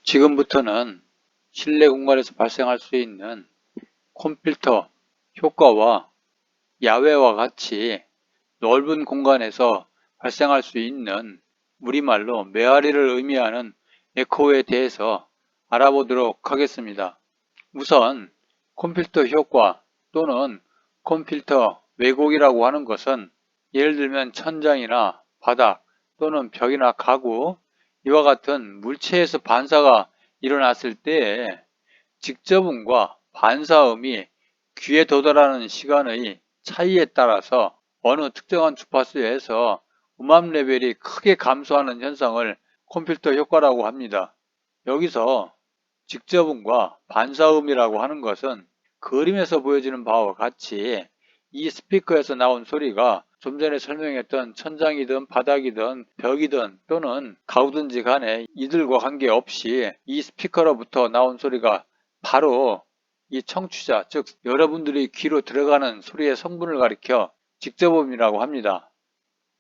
지금부터는 실내 공간에서 발생할 수 있는 컴필터 효과와 야외와 같이 넓은 공간에서 발생할 수 있는 우리말로 메아리를 의미하는 에코에 대해서 알아보도록 하겠습니다. 우선 컴필터 효과 또는 컴필터 왜곡이라고 하는 것은 예를 들면 천장이나 바닥 또는 벽이나 가구 이와 같은 물체에서 반사가 일어났을 때에 직접음과 반사음이 귀에 도달하는 시간의 차이에 따라서 어느 특정한 주파수에서 음압 레벨이 크게 감소하는 현상을 컴필터 효과라고 합니다. 여기서 직접음과 반사음이라고 하는 것은 그림에서 보여지는 바와 같이 이 스피커에서 나온 소리가 좀 전에 설명했던 천장이든 바닥이든 벽이든 또는 가구든지 간에 이들과 관계없이 이 스피커로부터 나온 소리가 바로 이 청취자, 즉 여러분들의 귀로 들어가는 소리의 성분을 가리켜 직접음이라고 합니다.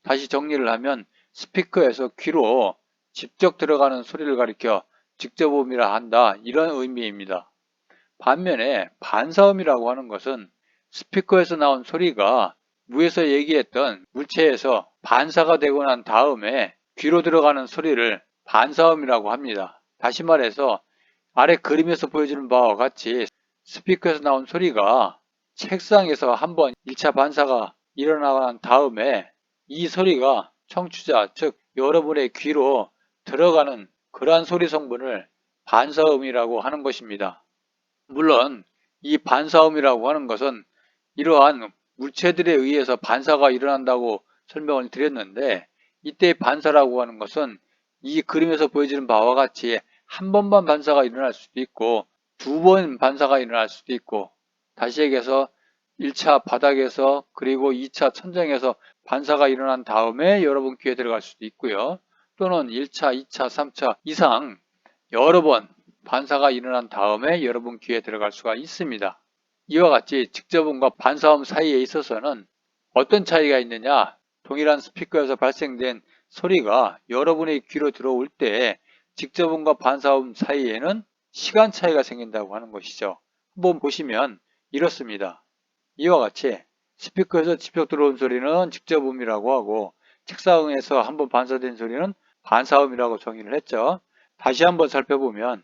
다시 정리를 하면 스피커에서 귀로 직접 들어가는 소리를 가리켜 직접음이라 한다, 이런 의미입니다. 반면에 반사음이라고 하는 것은 스피커에서 나온 소리가 위에서 얘기했던 물체에서 반사가 되고 난 다음에 귀로 들어가는 소리를 반사음이라고 합니다. 다시 말해서 아래 그림에서 보여주는 바와 같이 스피커에서 나온 소리가 책상에서 한번 1차 반사가 일어난 다음에 이 소리가 청취자, 즉 여러분의 귀로 들어가는 그러한 소리 성분을 반사음이라고 하는 것입니다. 물론 이 반사음이라고 하는 것은 이러한 물체들에 의해서 반사가 일어난다고 설명을 드렸는데, 이때 반사라고 하는 것은 이 그림에서 보여지는 바와 같이 한 번만 반사가 일어날 수도 있고 두 번 반사가 일어날 수도 있고, 다시 얘기해서 1차 바닥에서 그리고 2차 천장에서 반사가 일어난 다음에 여러분 귀에 들어갈 수도 있고요. 또는 1차, 2차, 3차 이상 여러 번 반사가 일어난 다음에 여러분 귀에 들어갈 수가 있습니다. 이와 같이 직접음과 반사음 사이에 있어서는 어떤 차이가 있느냐? 동일한 스피커에서 발생된 소리가 여러분의 귀로 들어올 때 직접음과 반사음 사이에는 시간 차이가 생긴다고 하는 것이죠. 한번 보시면 이렇습니다. 이와 같이 스피커에서 직접 들어온 소리는 직접음이라고 하고, 책상에서 한번 반사된 소리는 반사음이라고 정의를 했죠. 다시 한번 살펴보면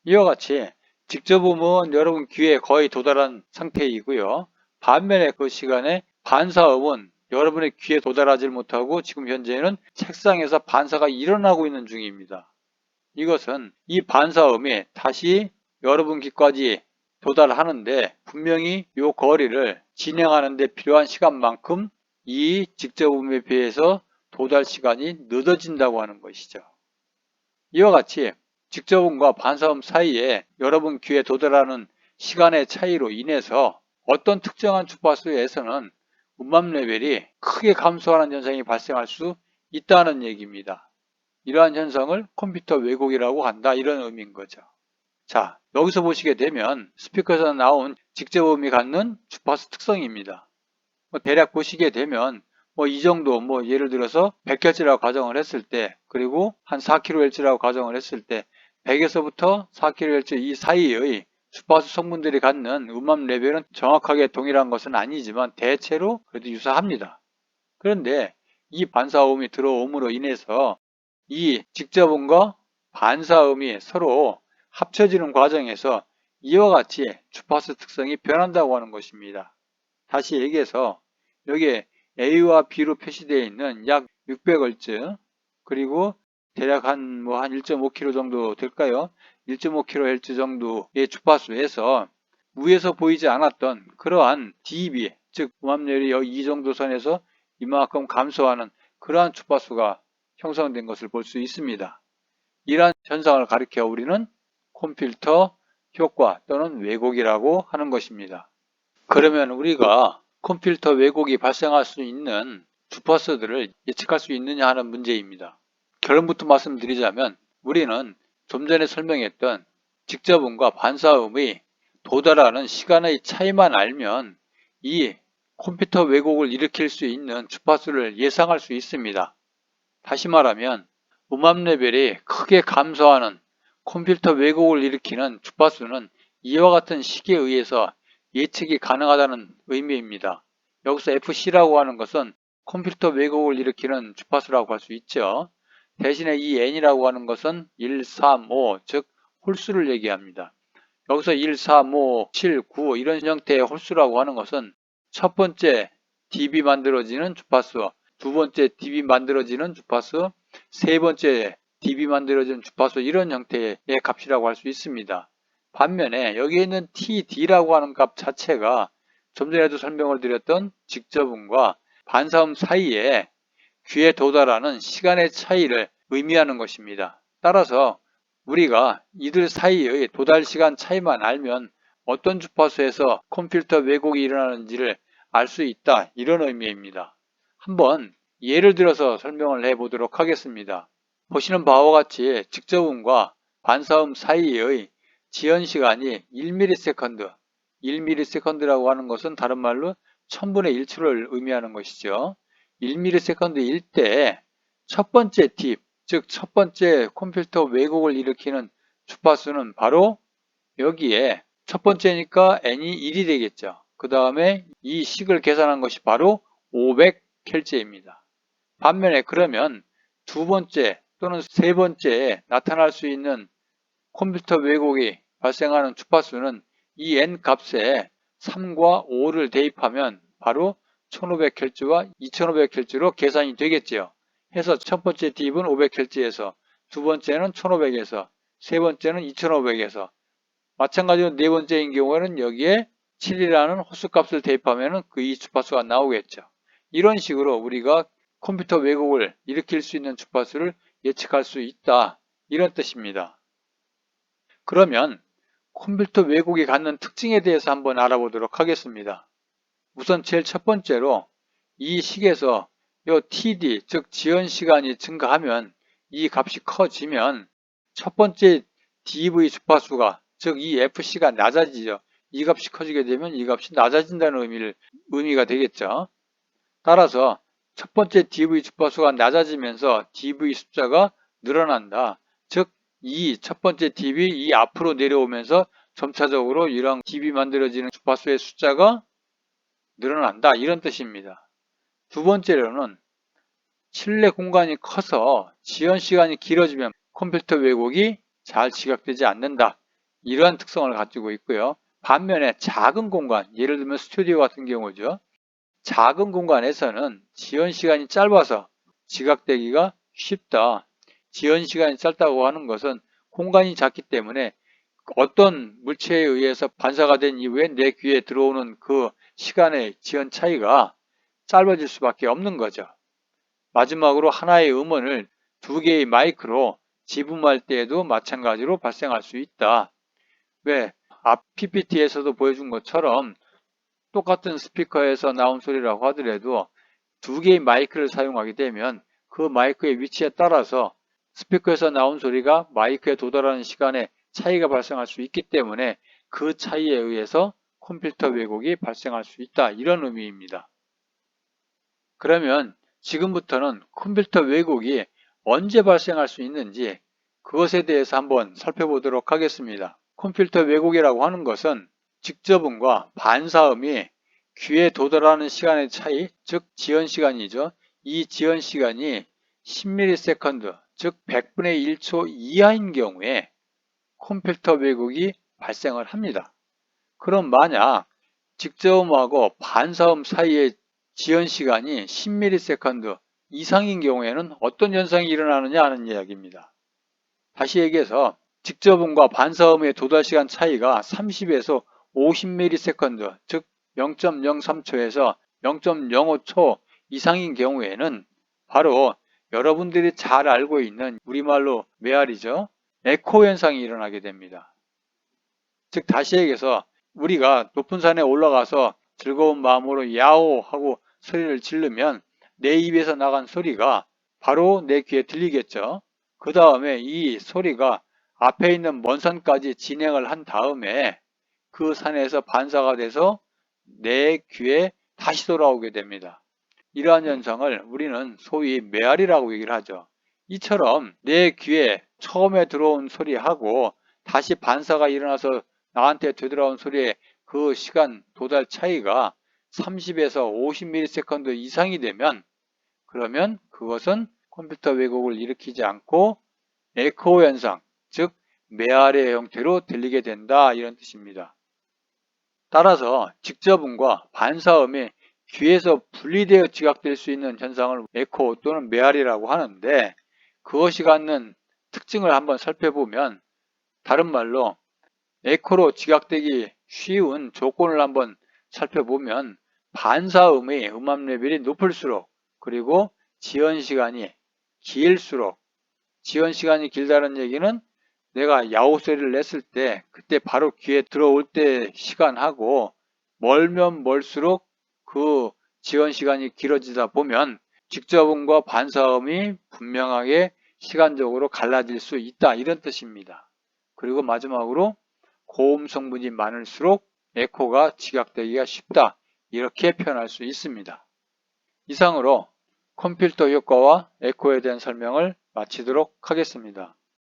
이와 같이 직접음은 여러분 귀에 거의 도달한 상태이고요. 반면에 그 시간에 반사음은 여러분의 귀에 도달하지 못하고 지금 현재는 책상에서 반사가 일어나고 있는 중입니다. 이것은 이 반사음이 다시 여러분 귀까지 도달하는데 분명히 이 거리를 진행하는 데 필요한 시간만큼 이 직접음에 비해서 도달 시간이 늦어진다고 하는 것이죠. 이와 같이 직접음과 반사음 사이에 여러분 귀에 도달하는 시간의 차이로 인해서 어떤 특정한 주파수에서는 음압 레벨이 크게 감소하는 현상이 발생할 수 있다는 얘기입니다. 이러한 현상을 컴퓨터 왜곡이라고 한다, 이런 의미인 거죠. 자, 여기서 보시게 되면 스피커에서 나온 직접음이 갖는 주파수 특성입니다. 대략 보시게 되면 이 정도, 예를 들어서 100Hz라고 가정을 했을 때, 그리고 한 4kHz라고 가정을 했을 때 100에서부터 4kHz 이 사이의 주파수 성분들이 갖는 음압 레벨은 정확하게 동일한 것은 아니지만 대체로 그래도 유사합니다. 그런데 이 반사음이 들어옴으로 인해서 이 직접음과 반사음이 서로 합쳐지는 과정에서 이와 같이 주파수 특성이 변한다고 하는 것입니다. 다시 얘기해서 여기에 A와 B로 표시되어 있는 약 600Hz, 그리고 대략 한 1.5kHz 정도 될까요? 1.5kHz 정도의 주파수에서 위에서 보이지 않았던 그러한 dB, 즉 음압열이 이 정도 선에서 이만큼 감소하는 그러한 주파수가 형성된 것을 볼 수 있습니다. 이러한 현상을 가리켜 우리는 컴필터 효과 또는 왜곡이라고 하는 것입니다. 그러면 우리가 컴필터 왜곡이 발생할 수 있는 주파수들을 예측할 수 있느냐 하는 문제입니다. 결론부터 말씀드리자면 우리는 좀 전에 설명했던 직접음과 반사음의 도달하는 시간의 차이만 알면 이 컴퓨터 왜곡을 일으킬 수 있는 주파수를 예상할 수 있습니다. 다시 말하면 음압 레벨이 크게 감소하는 컴퓨터 왜곡을 일으키는 주파수는 이와 같은 식에 의해서 예측이 가능하다는 의미입니다. 여기서 FC라고 하는 것은 컴퓨터 왜곡을 일으키는 주파수라고 할 수 있죠. 대신에 이 N이라고 하는 것은 1, 3, 5, 즉 홀수를 얘기합니다. 여기서 1, 3, 5, 7, 9 이런 형태의 홀수라고 하는 것은 첫 번째 dB 만들어지는 주파수, 두 번째 dB 만들어지는 주파수, 세 번째 dB 만들어지는 주파수 이런 형태의 값이라고 할 수 있습니다. 반면에 여기에 있는 TD라고 하는 값 자체가 좀 전에도 설명을 드렸던 직접음과 반사음 사이에 귀에 도달하는 시간의 차이를 의미하는 것입니다. 따라서 우리가 이들 사이의 도달 시간 차이만 알면 어떤 주파수에서 컴퓨터 왜곡이 일어나는지를 알 수 있다, 이런 의미입니다. 한번 예를 들어서 설명을 해보도록 하겠습니다. 보시는 바와 같이 직접음과 반사음 사이의 지연시간이 1ms, 1ms라고 하는 것은 다른 말로 1000분의 1초를 의미하는 것이죠. 1ms일 때 첫 번째 딥, 즉 첫 번째 컴퓨터 왜곡을 일으키는 주파수는 바로 여기에 첫 번째니까 n이 1이 되겠죠. 그 다음에 이 식을 계산한 것이 바로 500Hz입니다. 반면에 그러면 두 번째 또는 세 번째에 나타날 수 있는 컴퓨터 왜곡이 발생하는 주파수는 이 n 값에 3과 5를 대입하면 바로 1500Hz와 2500Hz로 계산이 되겠죠. 해서 첫 번째 딥은 500Hz에서 두 번째는 1500에서 세 번째는 2500에서 마찬가지로 네 번째인 경우에는 여기에 7이라는 호수값을 대입하면 그 이 주파수가 나오겠죠. 이런 식으로 우리가 컴퓨터 왜곡을 일으킬 수 있는 주파수를 예측할 수 있다, 이런 뜻입니다. 그러면 컴퓨터 왜곡이 갖는 특징에 대해서 한번 알아보도록 하겠습니다. 우선 제일 첫 번째로 이 식에서 요 TD, 즉 지연시간이 증가하면 이 값이 커지면 첫 번째 DV 주파수가, 즉 이 FC가 낮아지죠. 이 값이 커지게 되면 이 값이 낮아진다는 의미가 되겠죠. 따라서 첫 번째 DV 주파수가 낮아지면서 DV 숫자가 늘어난다. 즉 이 첫 번째 DV 이 앞으로 내려오면서 점차적으로 이런 DV 만들어지는 주파수의 숫자가 늘어난다, 이런 뜻입니다. 두 번째로는 실내 공간이 커서 지연 시간이 길어지면 컴퓨터 왜곡이 잘 지각되지 않는다, 이러한 특성을 가지고 있고요. 반면에 작은 공간, 예를 들면 스튜디오 같은 경우죠. 작은 공간에서는 지연 시간이 짧아서 지각되기가 쉽다. 지연 시간이 짧다고 하는 것은 공간이 작기 때문에 어떤 물체에 의해서 반사가 된 이후에 내 귀에 들어오는 그 시간의 지연 차이가 짧아질 수밖에 없는 거죠. 마지막으로 하나의 음원을 두 개의 마이크로 지음할 때에도 마찬가지로 발생할 수 있다. 왜? 앞 PPT에서도 보여준 것처럼 똑같은 스피커에서 나온 소리라고 하더라도 두 개의 마이크를 사용하게 되면 그 마이크의 위치에 따라서 스피커에서 나온 소리가 마이크에 도달하는 시간에 차이가 발생할 수 있기 때문에 그 차이에 의해서 컴퓨터 왜곡이 발생할 수 있다, 이런 의미입니다. 그러면 지금부터는 컴퓨터 왜곡이 언제 발생할 수 있는지 그것에 대해서 한번 살펴보도록 하겠습니다. 컴퓨터 왜곡이라고 하는 것은 직접음과 반사음이 귀에 도달하는 시간의 차이, 즉 지연시간이죠. 이 지연시간이 10ms, 즉 100분의 1초 이하인 경우에 컴퓨터 왜곡이 발생을 합니다. 그럼 만약 직접음하고 반사음 사이의 지연시간이 10ms 이상인 경우에는 어떤 현상이 일어나느냐 하는 이야기입니다. 다시 얘기해서 직접음과 반사음의 도달시간 차이가 30에서 50ms, 즉 0.03초에서 0.05초 이상인 경우에는 바로 여러분들이 잘 알고 있는 우리말로 메아리죠. 에코 현상이 일어나게 됩니다. 즉 다시 얘기해서 우리가 높은 산에 올라가서 즐거운 마음으로 야호 하고 소리를 지르면 내 입에서 나간 소리가 바로 내 귀에 들리겠죠. 그 다음에 이 소리가 앞에 있는 먼 산까지 진행을 한 다음에 그 산에서 반사가 돼서 내 귀에 다시 돌아오게 됩니다. 이러한 현상을 우리는 소위 메아리라고 얘기를 하죠. 이처럼 내 귀에 처음에 들어온 소리하고 다시 반사가 일어나서 나한테 되돌아온 소리의 그 시간 도달 차이가 30에서 50ms 이상이 되면 그러면 그것은 컴퓨터 왜곡을 일으키지 않고 에코 현상, 즉 메아리의 형태로 들리게 된다 이런 뜻입니다. 따라서 직접음과 반사음이 귀에서 분리되어 지각될 수 있는 현상을 에코 또는 메아리라고 하는데 그것이 갖는 특징을 한번 살펴보면 다른 말로 에코로 지각되기 쉬운 조건을 한번 살펴보면 반사음의 음압 레벨이 높을수록 그리고 지연 시간이 길수록 지연 시간이 길다는 얘기는 내가 야호 소리를 냈을 때 그때 바로 귀에 들어올 때 시간하고 멀면 멀수록 그 지연 시간이 길어지다 보면 직접음과 반사음이 분명하게 시간적으로 갈라질 수 있다 이런 뜻입니다. 그리고 마지막으로 고음 성분이 많을수록 에코가 지각되기가 쉽다 이렇게 표현할 수 있습니다. 이상으로 컴필터 효과와 에코에 대한 설명을 마치도록 하겠습니다.